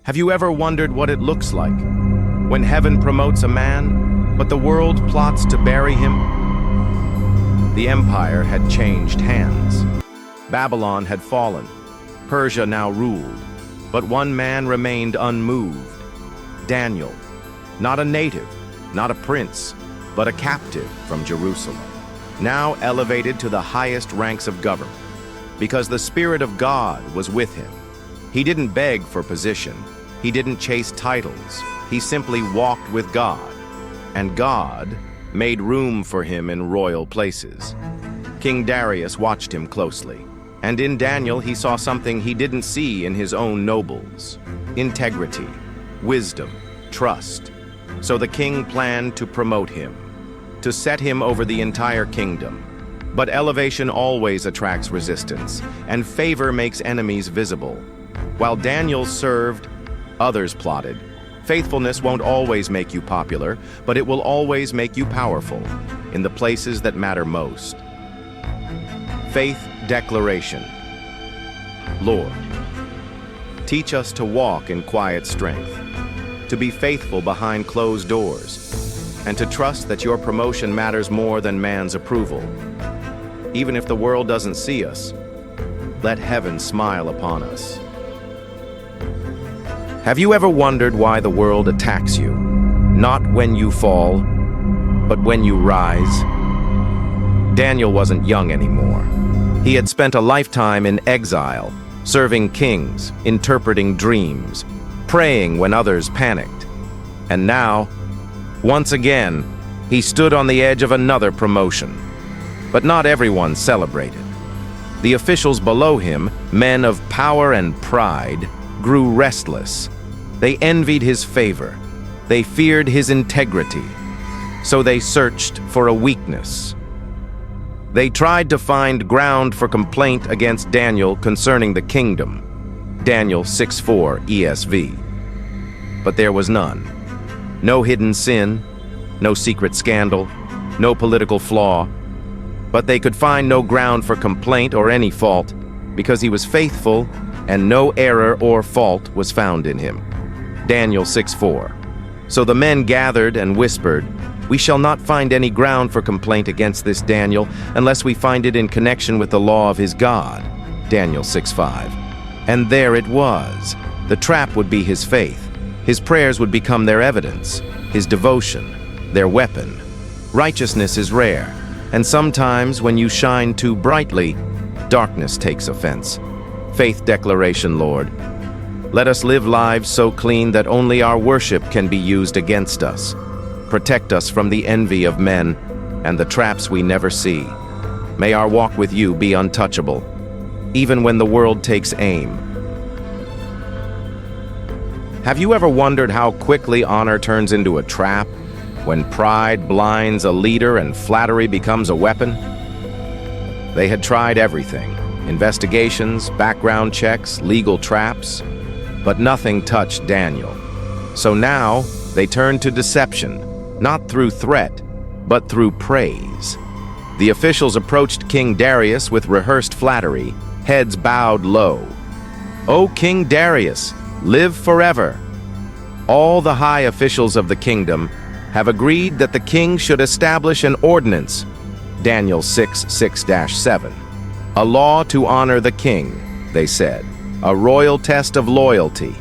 Have you ever wondered what it looks like when heaven promotes a man, but the world plots to bury him? The empire had changed hands. Babylon had fallen. Persia now ruled. But one man remained unmoved. Daniel, not a native, not a prince, but a captive from Jerusalem, now elevated to the highest ranks of government, because the Spirit of God was with him. He didn't beg for position. He didn't chase titles. He simply walked with God, and God made room for him in royal places. King Darius watched him closely, and in Daniel he saw something he didn't see in his own nobles: integrity, wisdom, trust. So the king planned to promote him, to set him over the entire kingdom. But elevation always attracts resistance, and favor makes enemies visible. While Daniel served, others plotted. Faithfulness won't always make you popular, but it will always make you powerful in the places that matter most. Faith declaration. Lord, teach us to walk in quiet strength, to be faithful behind closed doors, and to trust that your promotion matters more than man's approval. Even if the world doesn't see us, let heaven smile upon us. Have you ever wondered why the world attacks you? Not when you fall, but when you rise. Daniel wasn't young anymore. He had spent a lifetime in exile, serving kings, interpreting dreams, praying when others panicked. And now, once again, he stood on the edge of another promotion. But not everyone celebrated. The officials below him, men of power and pride, grew restless. They envied his favor. They feared his integrity. So they searched for a weakness. They tried to find ground for complaint against Daniel concerning the kingdom. Daniel 6:4 ESV. But there was none. No hidden sin, no secret scandal, no political flaw. But they could find no ground for complaint or any fault, because he was faithful and no error or fault was found in him. Daniel 6:4. So the men gathered and whispered, "We shall not find any ground for complaint against this Daniel unless we find it in connection with the law of his God." Daniel 6:5. And there it was. The trap would be his faith. His prayers would become their evidence, his devotion, their weapon. Righteousness is rare, and sometimes when you shine too brightly, darkness takes offense. Faith declaration, Lord. Let us live lives so clean that only our worship can be used against us. Protect us from the envy of men and the traps we never see. May our walk with you be untouchable, even when the world takes aim. Have you ever wondered how quickly honor turns into a trap, when pride blinds a leader and flattery becomes a weapon? They had tried everything: investigations, background checks, legal traps, but nothing touched Daniel. So now they turned to deception, not through threat, but through praise. The officials approached King Darius with rehearsed flattery, heads bowed low. "O King Darius, live forever." All the high officials of the kingdom have agreed that the king should establish an ordinance, Daniel 6:6-7, a law to honor the king, they said, a royal test of loyalty,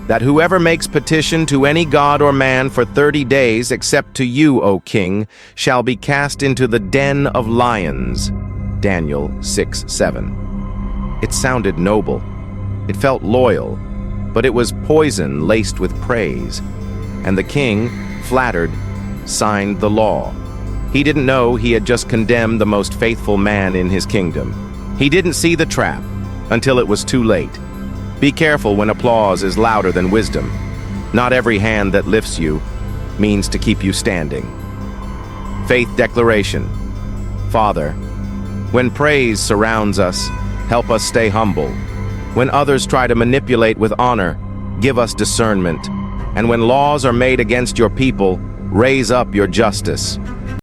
that whoever makes petition to any god or man for 30 days except to you, O king, shall be cast into the den of lions, Daniel 6:7. It sounded noble. It felt loyal, but it was poison laced with praise. And the king, flattered, signed the law. He didn't know he had just condemned the most faithful man in his kingdom. He didn't see the trap until it was too late. Be careful when applause is louder than wisdom. Not every hand that lifts you means to keep you standing. Faith declaration. Father, when praise surrounds us, help us stay humble. When others try to manipulate with honor, give us discernment. And when laws are made against your people, raise up your justice.